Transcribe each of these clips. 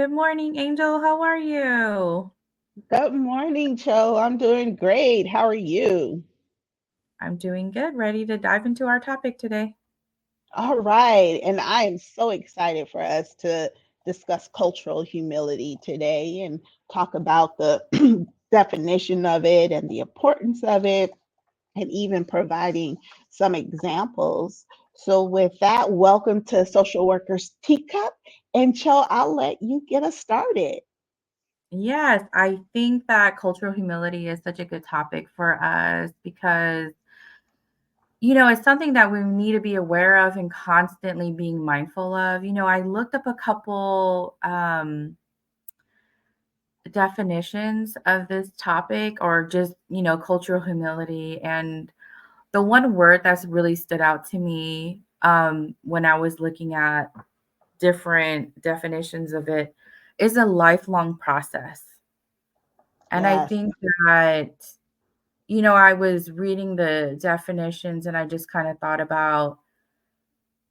Good morning, Angel. How are you? Good morning, Joe. I'm doing great. How are you? I'm doing good. Ready to dive into our topic today. All right. And I am so excited for us to discuss cultural humility today and talk about the definition of it and the importance of it, and even providing some examples. So, with that, welcome to Social Workers Teacup. And Joe, I'll let you get us started. Yes, I think that cultural humility is such a good topic for us because, it's something that we need to be aware of and constantly being mindful of. I looked up a couple definitions of this topic or just, cultural humility. And the one word that's really stood out to me when I was looking at different definitions of it is a lifelong process. And I Yes. think that, I was reading the definitions and I just kind of thought about,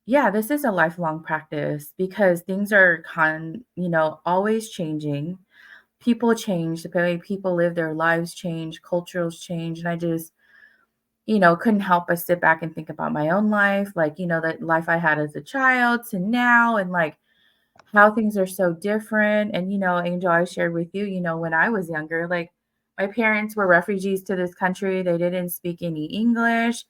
yeah, this is a lifelong practice because things are always changing. People change, the way people live their lives change, cultures change. And I just, couldn't help but sit back and think about my own life, like, the life I had as a child to now and like how things are so different. And, Angel, I shared with you, when I was younger, like my parents were refugees to this country. They didn't speak any English.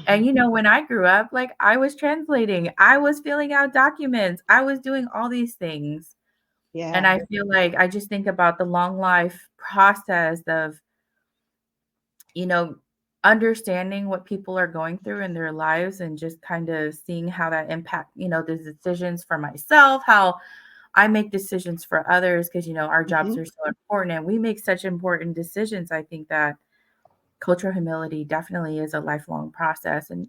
And, when I grew up, like I was translating, I was filling out documents, I was doing all these things. And Yeah. I feel like I just think about the long life process of, you know, understanding what people are going through in their lives and just kind of seeing how that impact, the decisions for myself, how I make decisions for others because, our jobs Mhm. are so important and we make such important decisions. I think that cultural humility definitely is a lifelong process. And,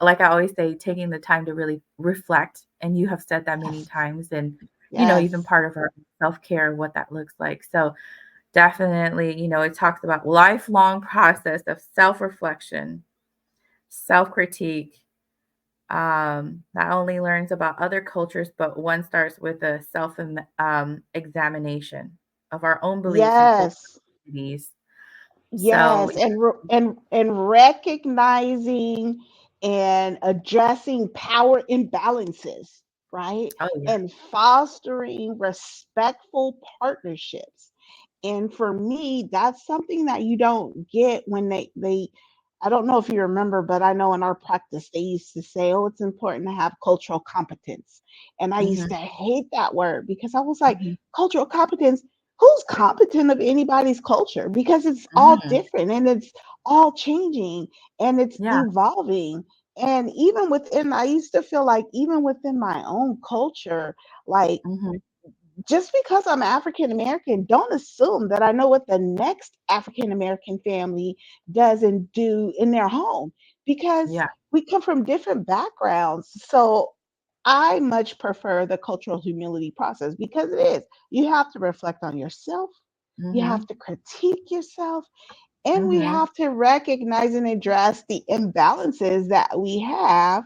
like I always say, taking the time to really reflect. And you have said that many Yes. times. And, even Yes. part of our self care, what that looks like. So, definitely, it talks about lifelong process of self reflection, self critique, not only learns about other cultures, but one starts with a self examination of our own beliefs and cultural Yes. identities. So, Yes, and recognizing and addressing power imbalances, right? oh yeah, And fostering respectful partnerships. And for me, that's something that you don't get when they I don't know if you remember, but I know in our practice they used to say, "Oh, it's important to have cultural competence." And I hmm used to hate that word because I was like, hmm cultural competence, who's competent of anybody's culture, because it's all hmm different and it's all changing and it's yeah, evolving. And even within, I used to feel like even within my own culture, like hmm just because I'm African American, don't assume that I know what the next African American family does and do in their home, because yeah, we come from different backgrounds. So I much prefer the cultural humility process because it is. You have to reflect on yourself, you hmm have to critique yourself, and we hmm have to recognize and address the imbalances that we have,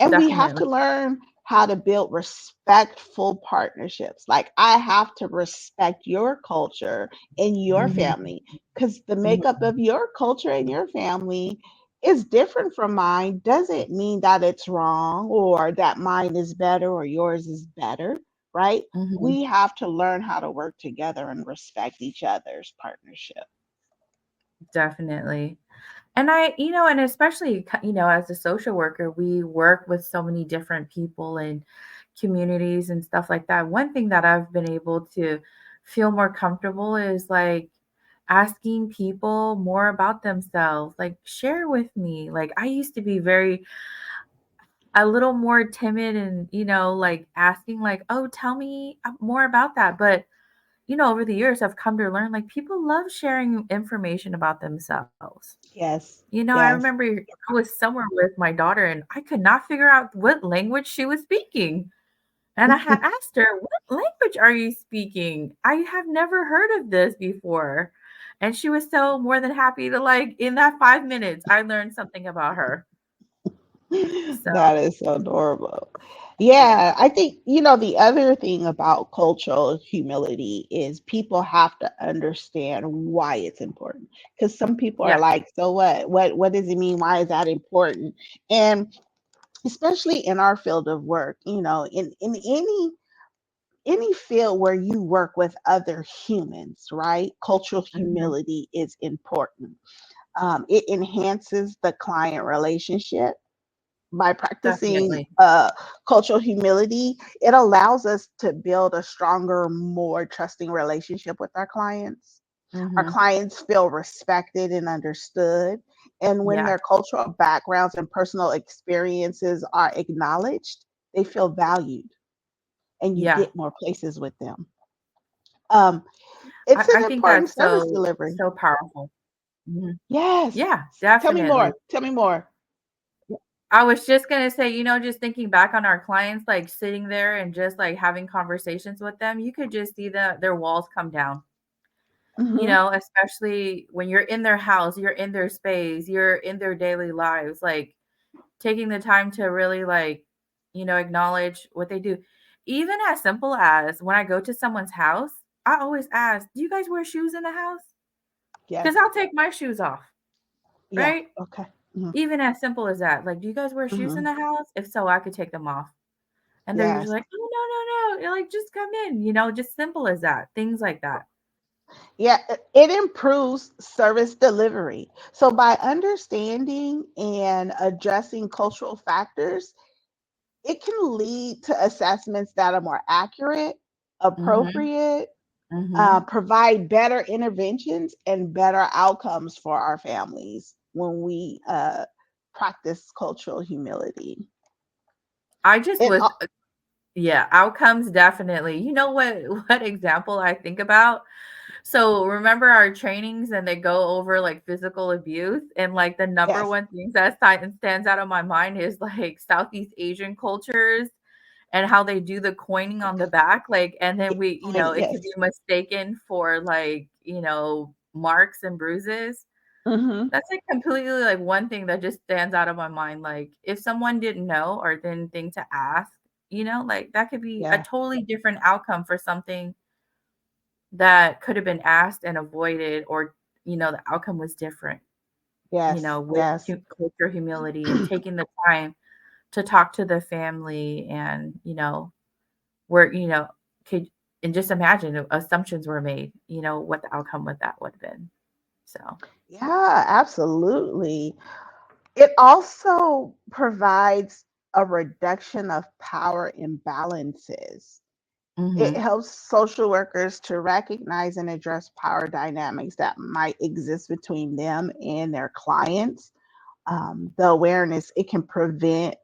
and we have definitely. to learn how to build respectful partnerships. Like, I have to respect your culture and your hmm family, because the makeup hmm of your culture and your family is different from mine. Doesn't mean that it's wrong or that mine is better or yours is better, right? hmm We have to learn how to work together and respect each other's partnership. Definitely. And and especially, as a social worker, we work with so many different people and communities and stuff like that. One thing that I've been able to feel more comfortable is like asking people more about themselves, like share with me. Like I used to be a little more timid and, like asking like, "Oh, tell me more about that." But, over the years I've come to learn like people love sharing information about themselves. Yes, I yes. remember I was somewhere with my daughter and I could not figure out what language she was speaking. And I had asked her, "What language are you speaking? I have never heard of this before." And she was so more than happy to like in that 5 minutes I learned something about her. So That is so adorable. Yeah, I think, the other thing about cultural humility is people have to understand why it's important. Because some people are Yeah. like, so what? What does it mean? Why is that important? And especially in our field of work, in any field where you work with other humans, right? Cultural Mhm. humility is important. It enhances the client relationship by practicing Definitely. cultural humility. It allows us to build a stronger, more trusting relationship with our clients. Our Mhm. clients feel respected and understood. And when Yeah. their cultural backgrounds and personal experiences are acknowledged, they feel valued and you Yeah. get more places with them. Um, it's I an think important that's service so delivery. so powerful. Mhm. Yes. Yeah, Tell me definitely. more. Tell me more. I was just gonna say, just thinking back on our clients, like, sitting there and just, like, having conversations with them, you could just see their walls come down, Hmm. especially when you're in their house, you're in their space, you're in their daily lives, like, taking the time to really, like, acknowledge what they do. Even as simple as when I go to someone's house, I always ask, "Do you guys wear shoes in the house? Because 'Cause Yes. I'll take my shoes off, Yeah. right? Okay. Hmm. Even as simple as that, like, "Do you guys wear shoes in Hmm. the house? If so, I could take them off." And they're Yes. usually like, "Oh, no, no, no." You're like, "Just come in," just simple as that, things like that. Yeah, it improves service delivery. So by understanding and addressing cultural factors, it can lead to assessments that are more accurate, Mhm, appropriate, mhm. provide better interventions and better outcomes for our families when we practice cultural humility. I just And was yeah, outcomes definitely. You know what what example I think about? So, remember our trainings and they go over, like, physical abuse, and, like, the number yes, one things that stands out of my mind is, like, Southeast Asian cultures and how they do the coining on the back, like, and then it could be yes, mistaken for, like, marks and bruises. hmm, That's, like, completely, like, one thing that just stands out of my mind, like, if someone didn't know or didn't think to ask, like, that could be a yeah, totally different outcome for something that could have been asked and avoided, or, the outcome was different, yes, with yes, culture humility and taking the time to talk to the family and, where, could and just imagine if assumptions were made, what the outcome with that would have been. So, yeah, absolutely. It also provides a reduction of power imbalances. It mhm, helps social workers to recognize and address power dynamics that might exist between them and their clients. The awareness, it can prevent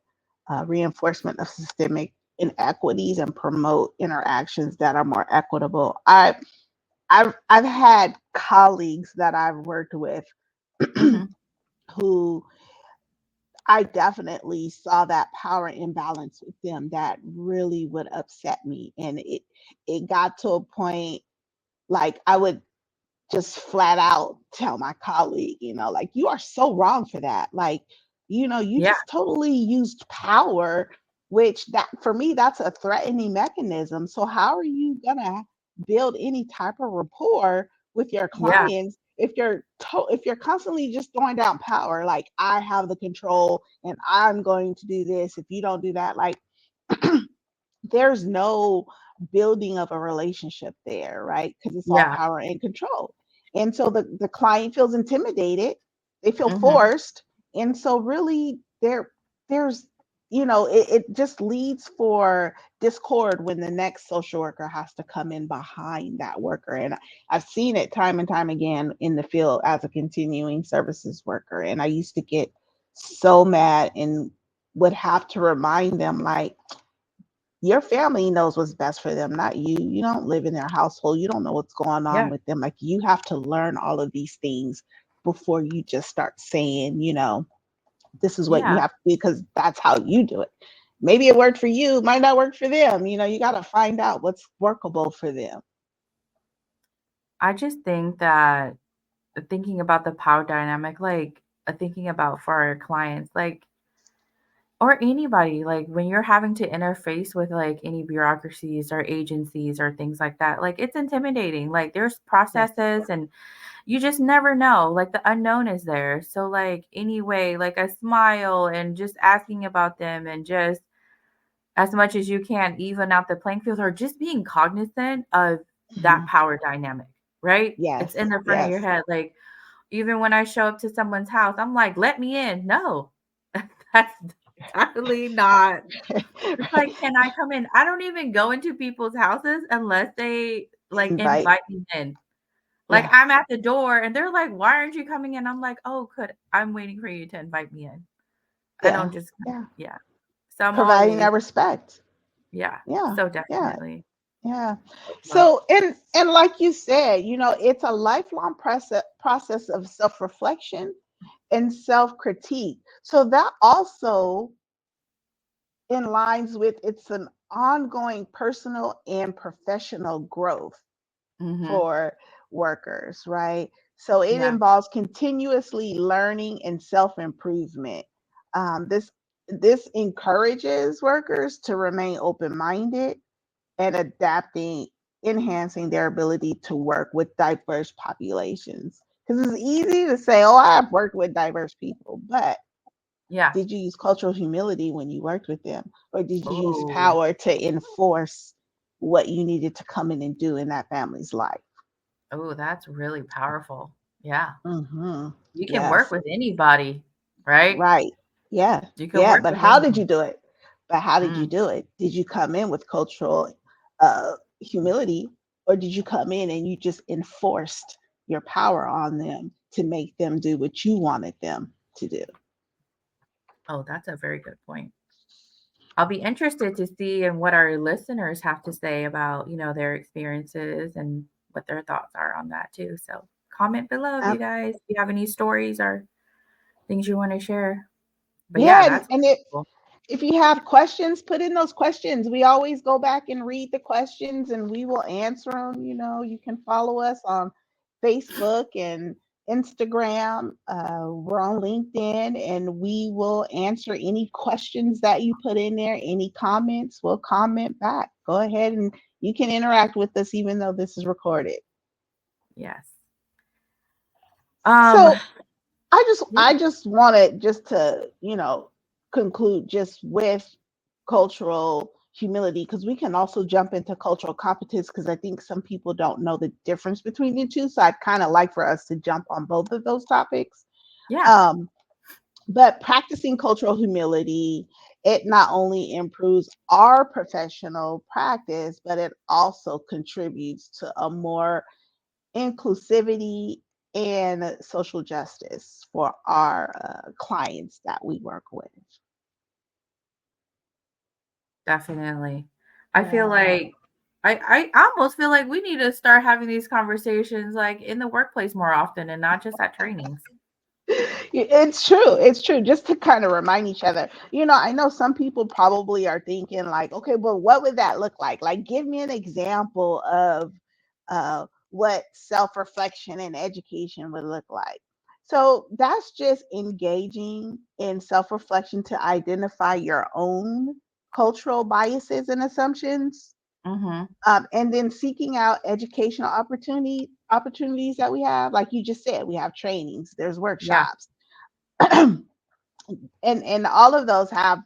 reinforcement of systemic inequities and promote interactions that are more equitable. I've had colleagues that I've worked with mhm, who I definitely saw that power imbalance with them that really would upset me. And it got to a point like I would just flat out tell my colleague, like, you are so wrong for that. Like, you yeah, just totally used power, which that for me, that's a threatening mechanism. So how are you gonna build any type of rapport with your yeah, clients if if you're constantly just throwing down power, like I have the control and I'm going to do this if you don't do that, like there's no building of a relationship there, right? Because it's all yeah, power and control. And so the client feels intimidated, they feel mhm, forced. And so really there's it just leads for discord when the next social worker has to come in behind that worker. And I've seen it time and time again in the field as a continuing services worker. And I used to get so mad and would have to remind them like your family knows what's best for them, not you. You don't live in their household. You don't know what's going on yeah, with them. Like you have to learn all of these things before you just start saying, this is what you yeah. have to do because that's how you do it. Maybe it worked for you, might not work for them. You got to find out what's workable for them. I just think that thinking about the power dynamic, like, thinking about for our clients, like, or anybody, like, when you're having to interface with, like, any bureaucracies or agencies or things like that, like, it's intimidating, like, there's Yes. processes and you just never know, like, the unknown is there, so, like, anyway, like, a smile and just asking about them and just as much as you can even out the playing field or just being cognizant of that Mhm. power dynamic, right? It's in Yes. the front of your Yes. head, like, even when I show up to someone's house, I'm like, "Let me in." No. That's definitely not. It's like, "Can I come in?" I don't even go into people's houses unless they, like, Invite. invite me in. Like, Yes. I'm at the door and they're like, "Why aren't you coming in?" I'm like, "Oh, I'm waiting for you to invite me in." I Yeah. don't just Yeah. yeah. So I'm Providing always that respect. yeah. Yeah. So Yeah. definitely. Yeah. Love So and like you said, it's a lifelong process of self-reflection and self-critique. So that also in lines with it's an ongoing personal and professional growth Mhm. for workers, right? So it Yeah. involves continuously learning and self-improvement. This encourages workers to remain open-minded and adapting, enhancing their ability to work with diverse populations. Because it's easy to say, "Oh, I've worked with diverse people," but Yeah. did you use cultural humility when you worked with them, or did you use Oh. power to enforce what you needed to come in and do in that family's life? Oh, that's really powerful. Yeah. Hmm. You can work Yes. with anybody, right? Right. Yeah. You can Yeah. work But with how did anyone. you do it? But how did you Mm. do it? Did you come in with cultural humility, or did you come in and you just enforced your power on them to make them do what you wanted them to do? Oh, that's a very good point. I'll be interested to see and what our listeners have to say about, their experiences and what their thoughts are on that too. So comment below if you guys if you have any stories or things you want to share. But yeah, Yeah, that's and really cool. if you have questions, put in those questions. We always go back and read the questions and we will answer them. You can follow us on Facebook and Instagram. We're on LinkedIn and we will answer any questions that you put in there. Any comments, we'll comment back. Go ahead and you can interact with us even though this is recorded. Yes. Um, So yeah, I just wanted just to, conclude just with cultural humility because we can also jump into cultural competence because I think some people don't know the difference between the two. So I'd kind of like for us to jump on both of those topics. yeah, Um, but practicing cultural humility, it not only improves our professional practice, but it also contributes to a more inclusivity and social justice for our clients that we work with. definitely. I feel Yeah. like I almost feel like we need to start having these conversations like in the workplace more often and not just at trainings. It's true. It's true. Just to kind of remind each other. I know some people probably are thinking like, okay, well, what would that look like? Like, give me an example of what self-reflection and education would look like. So that's just engaging in self-reflection to identify your own cultural biases and assumptions, Mhm. and then seeking out educational opportunities that we have. Like you just said, we have trainings, there's Yeah. workshops, and all of those have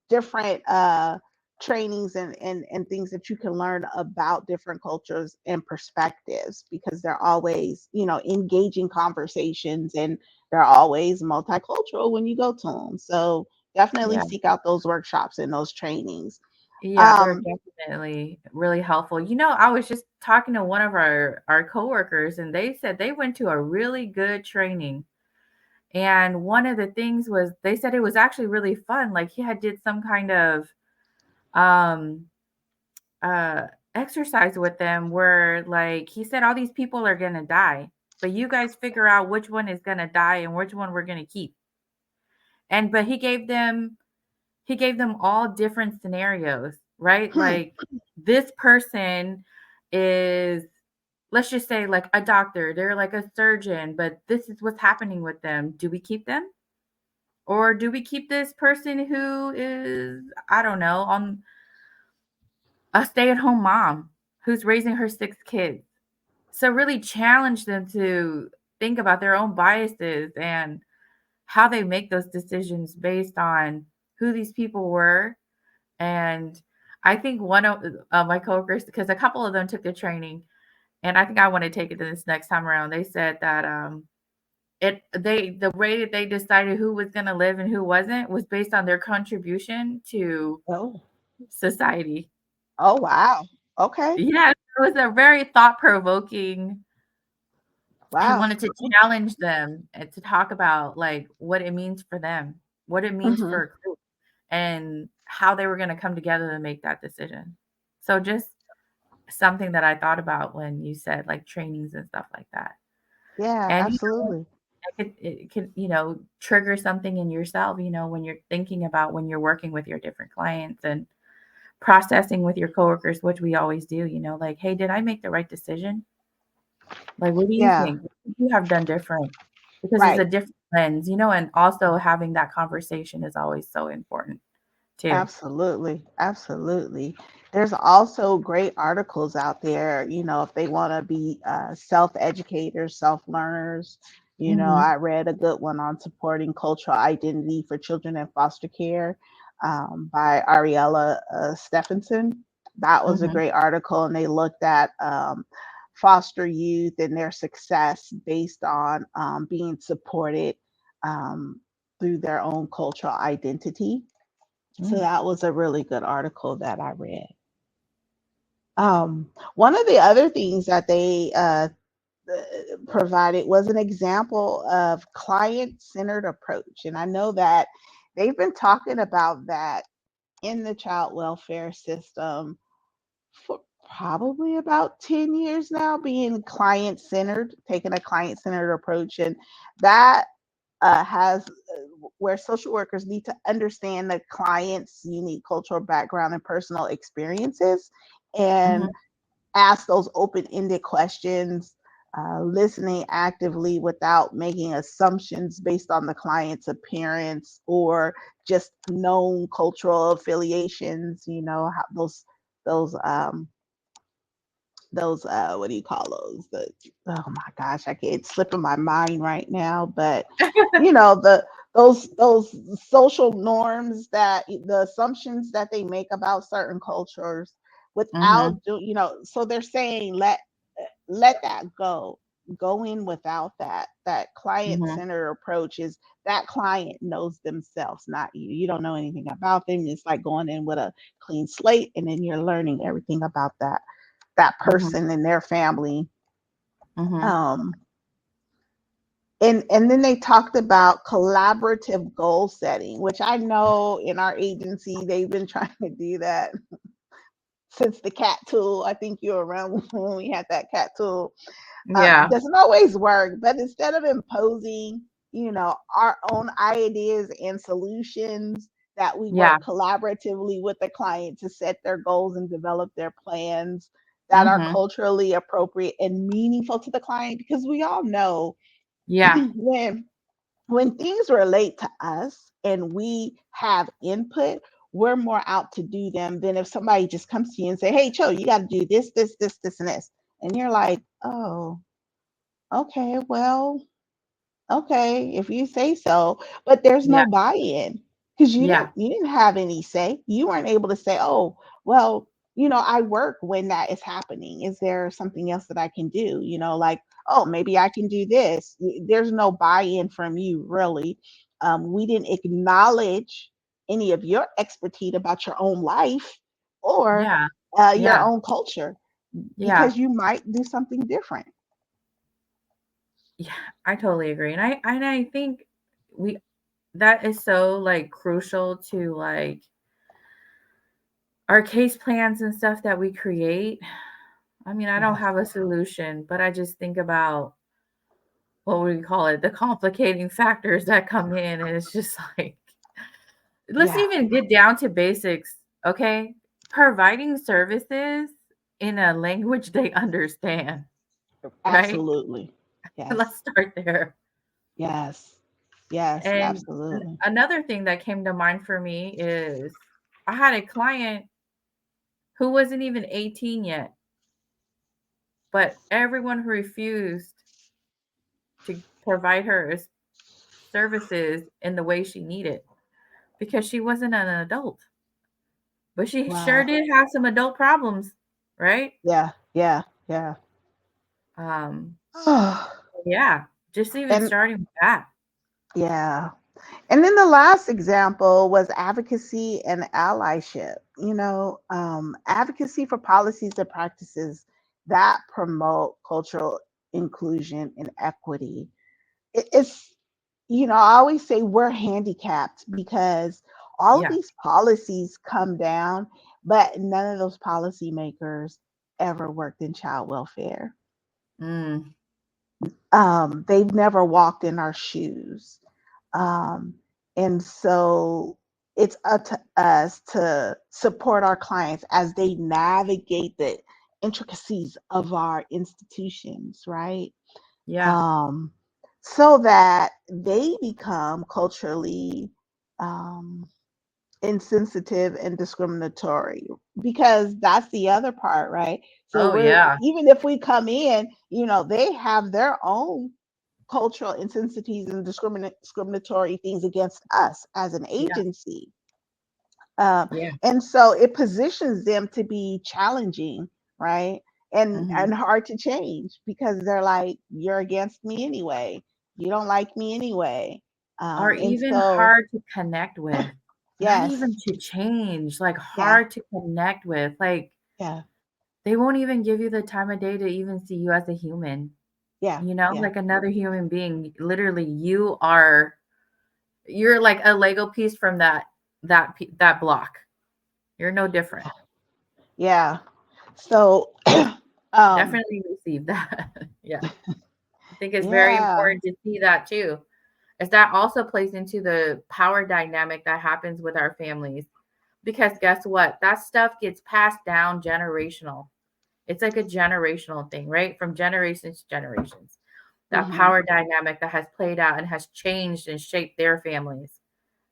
different trainings and things that you can learn about different cultures and perspectives because they're always engaging conversations and they're always multicultural when you go to them. So definitely Yeah. seek out those workshops and those trainings. Yeah, they're um definitely really helpful. I was just talking to one of our coworkers and they said they went to a really good training. And one of the things was they said it was actually really fun. Like he had did some kind of um uh exercise with them where like he said all these people are going to die, but you guys figure out which one is going to die and which one we're going to keep. And but he gave them all different scenarios, right? hmm. Like this person is, let's just say, like a doctor, they're like a surgeon, but this is what's happening with them. Do we keep them Or do we keep this person who is, I don't know, on a stay-at-home mom who's raising her 6 kids? So really challenge them to think about their own biases and how they make those decisions based on who these people were. And I think one of my coworkers, because a couple of them took the training, and I think I want to take it to this next time around. They said that the way that they decided who was going to live and who wasn't was based on their contribution to Oh. society. Oh, wow. Okay. Yes, it was a very thought provoking. I Wow. wanted to challenge them and to talk about like what it means for them, what it means Hmm. for a group, and how they were going to come together to make that decision. So just something that I thought about when you said like trainings and stuff like that. Yeah, And absolutely. it could trigger something in yourself, when you're thinking about when you're working with your different clients and processing with your coworkers, which we always do, like, hey, did I make the right decision? Like, what do you Yeah. think? What would you have done different? Because it's Right. a different lens, and also having that conversation is always so important too. Absolutely. Absolutely. There's also great articles out there, if they want to be self-educators, self-learners. Mhm. I read a good one on supporting cultural identity for children in foster care by Ariella Stephenson. That was a Mhm. great article, and they looked at foster youth and their success based on being supported um, through their own cultural identity. So Mm. that was a really good article that I read. One of the other things that they provided was an example of client-centered approach, and I know that they've been talking about that in the child welfare system for probably about 10 years now, being client-centered, taking a client-centered approach, and that has where social workers need to understand the client's unique cultural background and personal experiences and Mhm. ask those open-ended questions, listening actively without making assumptions based on the client's appearance or just known cultural affiliations. How those what do you call those, oh my gosh, I can't, it's slipping my mind right now, but the those social norms, that the assumptions that they make about certain cultures Mhm. without so they're saying let that go in without that client Mhm. centered approach is that client knows themselves, not you don't know anything about them. It's like going in with a clean slate, and then you're learning everything about that Mhm. person and their family. Mhm. Um, and then they talked about collaborative goal setting, which I know in our agency they've been trying to do that since the cat tool. I think you were around when we had that cat tool. Yeah. Doesn't always work, but instead of imposing, our own ideas and solutions, that we Yeah. work collaboratively with the client to set their goals and develop their plans that are Mhm. culturally appropriate and meaningful to the client. Because we all know Yeah. when things relate to us and we have input, we're more out to do them than if somebody just comes to you and say, "Hey, Cho, you got to do this, this, this, this, and this," and you're like, "Oh, okay, well, okay, if you say so," but there's Yeah. no buy-in because you didn't Yeah. you didn't have any say. You weren't able to say, "Oh, well, I work when that is happening. Is there something else that I can do?" Like, "Oh, maybe I can do this." There's no buy-in from you, really. We didn't acknowledge any of your expertise about your own life or Yeah. your Yeah. own culture Yeah. because you might do something different. Yeah. I totally agree. And I think we that is so like crucial to like our case plans and stuff that we create. I mean, I don't Yes. have a solution, but I just think about what would we call it? The complicating factors that come in. And it's just like, let's Yeah. even get down to basics. Okay. Providing services in a language they understand, right? Absolutely. Yes. Let's start there. Yes. Yes, And absolutely. another thing that came to mind for me is I had a client who wasn't even 18 yet, but everyone refused to provide her services in the way she needed because she wasn't an adult. But she sure Wow. did have some adult problems, right? Yeah, yeah, yeah. Um, yeah, just even And starting with that. yeah. And then the last example was advocacy and allyship. Advocacy for policies and practices that promote cultural inclusion and equity. It's, I always say we're handicapped because all of Yeah. these policies come down, but none of those policymakers ever worked in child welfare. Mm, They've never walked in our shoes. Um, and so it's up to us to support our clients as they navigate the intricacies of our institutions, right? yeah. Um, so that they become culturally um, insensitive and discriminatory, because that's the other part, right? So Oh, we're, yeah. even if we come in, they have their own cultural insensitivity and discriminatory things against us as an Yeah. agency. Um, Yeah. and so it positions them to be challenging, right? And Mhm. hard to change because they're like, you're against me anyway. You don't like me anyway. Or And even so, hard to connect with. Not yes, even to change, like yeah, hard to connect with. Like yeah, they won't even give you the time of day to even see you as a human, yeah, yeah, like another human being. Literally, you're like a Lego piece from that block. You're no different. yeah. So, um, Definitely receive that. Yeah. I think it's very yeah, important to see that too. As that also plays into the power dynamic that happens with our families. Because guess what? That stuff gets passed down generational. It's like a generational thing, right? From generations to generations. That hmm, power dynamic that has played out and has changed and shaped their families.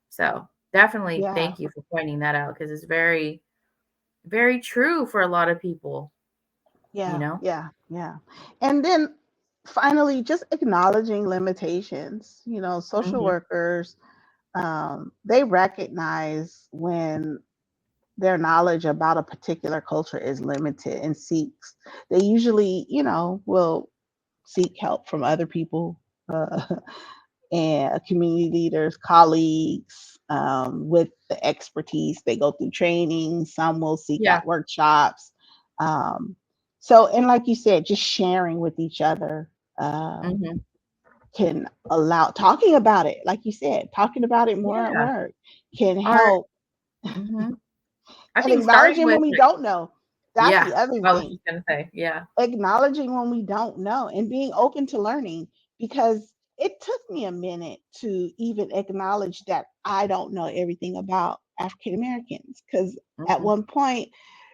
So definitely yeah, thank you for pointing that out because it's very, very true for a lot of people, you yeah, know? yeah, yeah. And then finally, just acknowledging limitations. Social Hmm. workers, they recognize when their knowledge about a particular culture is limited and seeks, they usually, will seek help from other people, uh, and community leaders, colleagues, with the expertise. They go through training, some will seek Yeah. out workshops. Um, so, and like you said, just sharing with each other Hmm. can allow, talking about it, like you said, talking about it more at Yeah. work can Or, help. mhm. I And think starting acknowledging with, when we don't know. That's yeah, the other I was thing. just gonna say, yeah. Acknowledging when we don't know and being open to learning, because it took me a minute to even acknowledge that I don't know everything about African Americans, because at Mhm. one point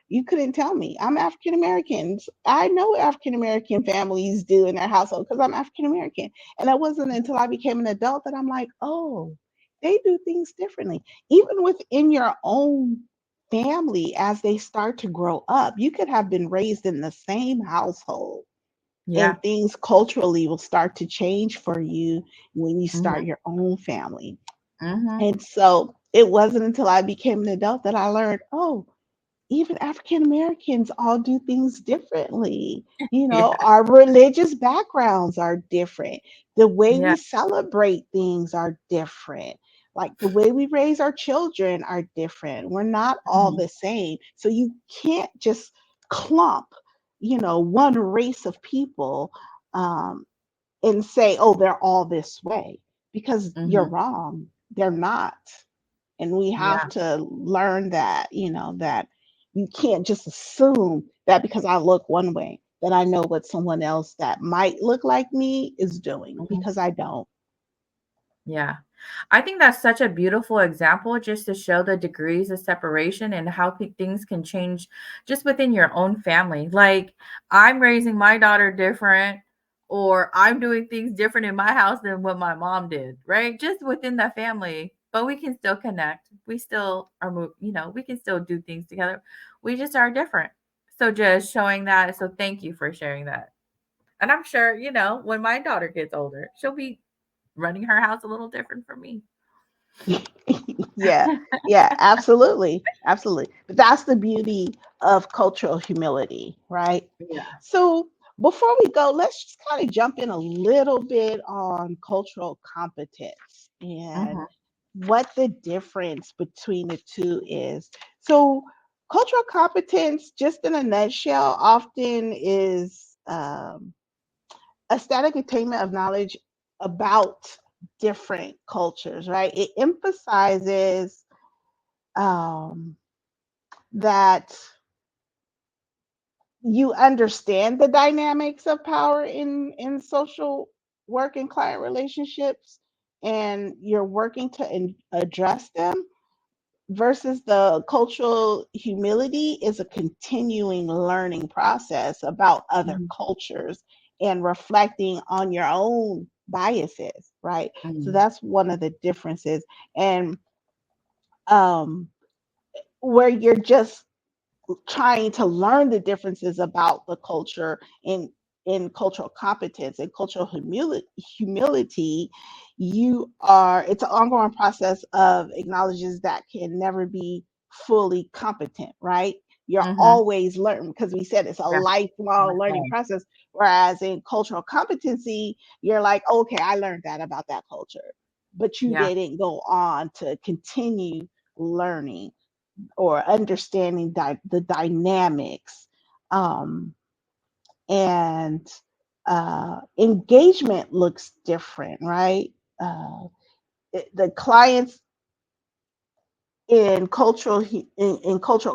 you couldn't tell me I'm African American. I know what African American families do in their household because I'm African American. And it wasn't until I became an adult that I'm like, oh, they do things differently. Even within your own family, as they start to grow up, you could have been raised in the same household, Yeah. and things culturally will start to change for you when you Mhm. start your own family. Mhm. And so it wasn't until I became an adult that I learned, oh, even African Americans all do things differently. Yeah. Our religious backgrounds are different. The way Yeah. we celebrate things are different. Like the way we raise our children are different. We're not all Mhm. the same. So you can't just clump, one race of people, um, and say, oh, they're all this way, because you're Mhm. wrong. They're not. And we have Yeah. to learn that, that you can't just assume that because I look one way that I know what someone else that might look like me is doing, Mhm. because I don't. Yeah. I think that's such a beautiful example just to show the degrees of separation and how things can change just within your own family. Like, I'm raising my daughter different. or I'm doing things different in my house than what my mom did, right? Just within the family, but we can still connect. We still are, we can still do things together. We just are different. So just showing that. So thank you for sharing that. And I'm sure, when my daughter gets older, she'll be running her house a little different from me. Yeah, yeah, absolutely, absolutely. But that's the beauty of cultural humility, right? Yeah. So before we go, let's just kind of jump in a little bit on cultural competence and Hmm. what the difference between the two is. So cultural competence, just in a nutshell, often is a static attainment of knowledge about different cultures, right? It emphasizes um, that you understand the dynamics of power in social work and client relationships, and you're working to address them. Versus the cultural humility is a continuing learning process about other Hmm. cultures and reflecting on your own biases, right? So Hmm. that's one of the differences. And um, where you're just trying to learn the differences about the culture in cultural competence and cultural humility, you are it's an ongoing process of acknowledges that can never be fully competent, right? You're Hmm. always learning because we said it's a Yeah. lifelong learning Right. process, whereas in cultural competency you're like, okay, I learned that about that culture, but you Yeah. didn't go on to continue learning or understanding the dynamics, um, and engagement looks different, right? uh, the clients in cultural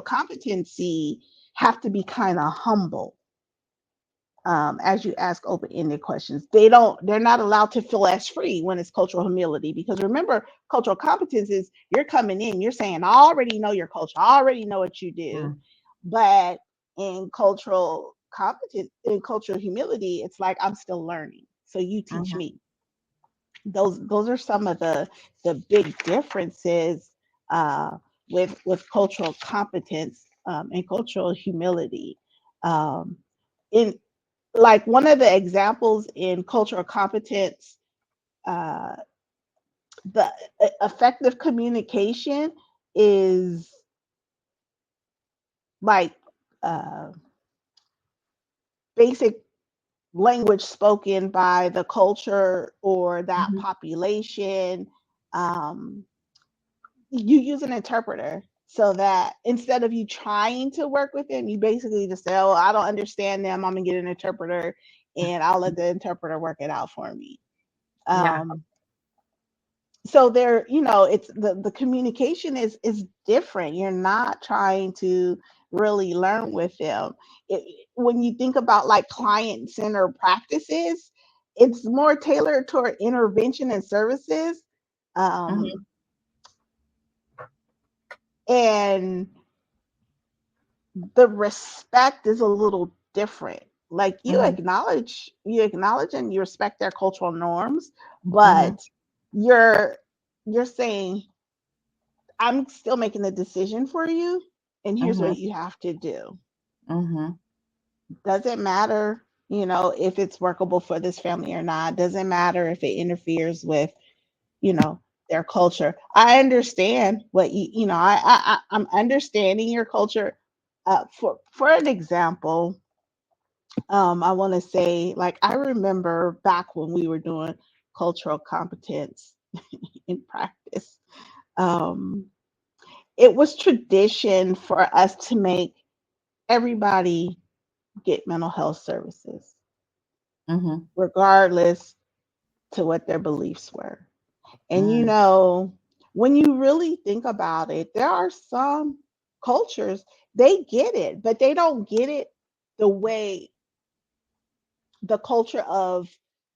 competency have to be kind of humble, as you ask open-ended questions. They're not allowed to feel as free when it's cultural humility, because remember, cultural competence is you're coming in, you're saying, I already know your culture, I already know what you do. Mm. But in cultural competence, in cultural humility, it's like, I'm still learning, so you teach Mhm. me. Those are some of the big differences uh, with cultural competence and cultural humility. In like one of the examples in cultural competence, uh, the effective communication is like uh, basic language spoken by the culture or that Mhm. population. Um, you use an interpreter so that instead of you trying to work with them, you basically just say, oh, I don't understand them, I'm gonna get an interpreter and I'll let the interpreter work it out for me. Yeah. um, so there, it's the communication is different. You're not trying to really learn with them. When you think about like client centered practices, it's more tailored toward intervention and services, Mhm. um, and the respect is a little different. Like Mhm. you acknowledge and you respect their cultural norms, Mhm. but you're you're saying, I'm still making the decision for you, and here's what Mhm. you have to do. Mhm. Doesn't matter, if it's workable for this family or not. Doesn't matter if it interferes with, you know, their culture. I understand what I'm understanding your culture. For an example, I want to say, like, I remember back when we were doing cultural competence in practice. Um, it was tradition for us to make everybody get mental health services, Mhm. regardless to what their beliefs were. And Mm. when you really think about it, there are some cultures, they get it, but they don't get it the way the culture of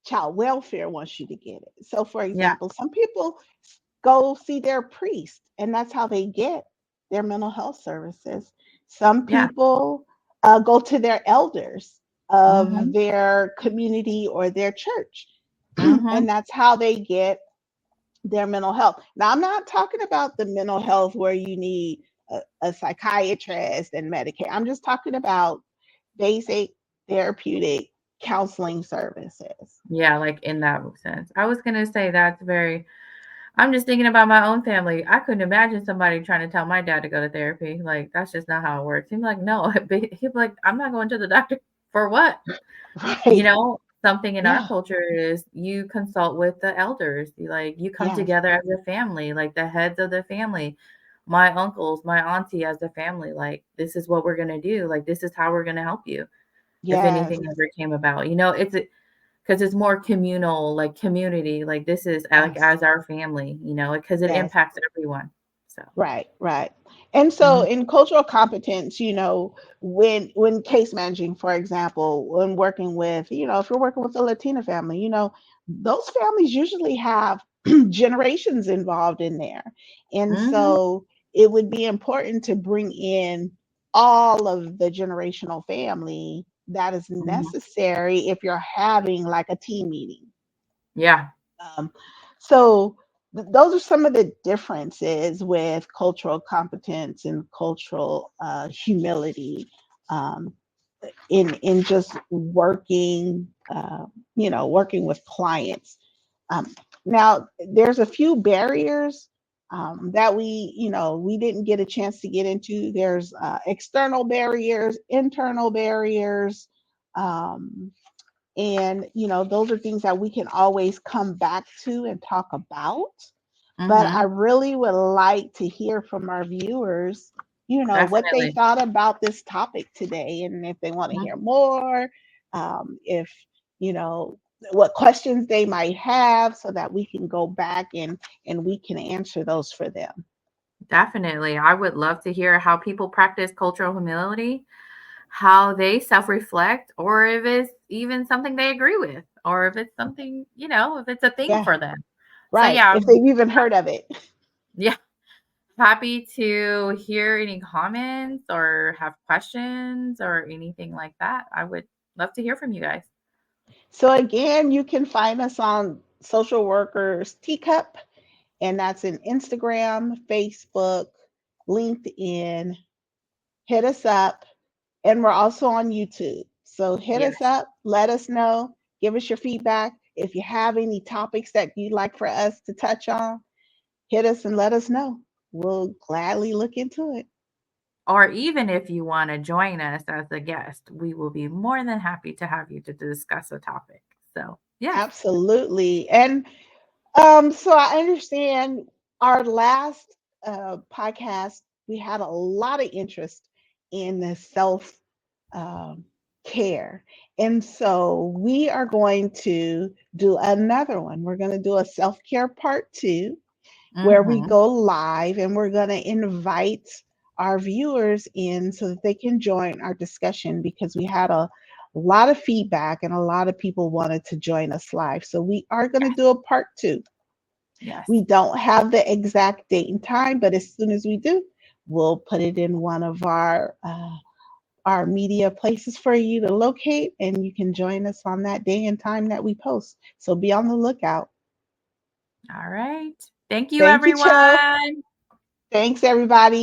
child welfare wants you to get it. So, for Yeah. example, some people go see their priest, and that's how they get their mental health services. Some Yeah. people go to their elders of Mhm. their community or their church. And Mhm. that's how they get their mental health. Now, I'm not talking about the mental health where you need a psychiatrist and medicate. I'm just talking about basic therapeutic counseling services. Yeah, like, in that sense. I was gonna say that's very I'm just thinking about my own family. I couldn't imagine somebody trying to tell my dad to go to therapy. Like, that's just not how it works. He'd be like, "No." He'd be like, "I'm not going to the doctor for what?" Right. Something in our Yeah. culture is you consult with the elders. You come Yes. together as a family, like the heads of the family. My uncles, my auntie as a family, like, this is what we're gonna do. Like, this is how we're gonna help you if Yes. anything ever came about. Because it's more communal, like community. Like, this is like Yes. as our family, because it Yes. impacts everyone. So, Right, right. And so mhm, in cultural competence, when case managing, for example, when working with, if you're working with a Latina family, those families usually have generations involved in there. And mhm, so it would be important to bring in all of the generational family that is mhm. necessary if you're having like a team meeting. Yeah. Um, so those are some of the differences with cultural competence and cultural humility, um, in just working, working with clients. Um, Now, there's a few barriers that we didn't get a chance to get into. There's external barriers, internal barriers. Um, and, those are things that we can always come back to and talk about. But I Mhm. really would like to hear from our viewers, what they Definitely. thought about this topic today and if they want to Mhm. hear more, if, you know, what questions they might have so that we can go back and we can answer those for them. Definitely. I would love to hear how people practice cultural humility, how they self-reflect, or if it's even something they agree with, or if it's something, if it's a thing Yeah, for them. So right. yeah, If they've even heard of it. yeah, happy to hear any comments or have questions or anything like that. I would love to hear from you guys. So again, you can find us on Social Workers Teacup, and that's in Instagram, Facebook, LinkedIn. Hit us up, and we're also on YouTube. So hit us Yes. up, let us know, give us your feedback. If you have any topics that you'd like for us to touch on, hit us and let us know. We'll gladly look into it. Or even if you want to join us as a guest, we will be more than happy to have you to discuss a topic. So, yes. Absolutely. And so I understand our last podcast, we had a lot of interest in the self um, care. And so we are going to do another one. We're going to do a self care part two, where we Mhm. go live and we're going to invite our viewers in so that they can join our discussion because we had a lot of feedback and a lot of people wanted to join us live. So we are going to Yes. do a part two. Yes. We don't have the exact date and time, but as soon as we do, we'll put it in one of our media places for you to locate, and you can join us on that day and time that we post. So be on the lookout. All right. Thank you, Thank you, Cho. everyone. Thanks, everybody.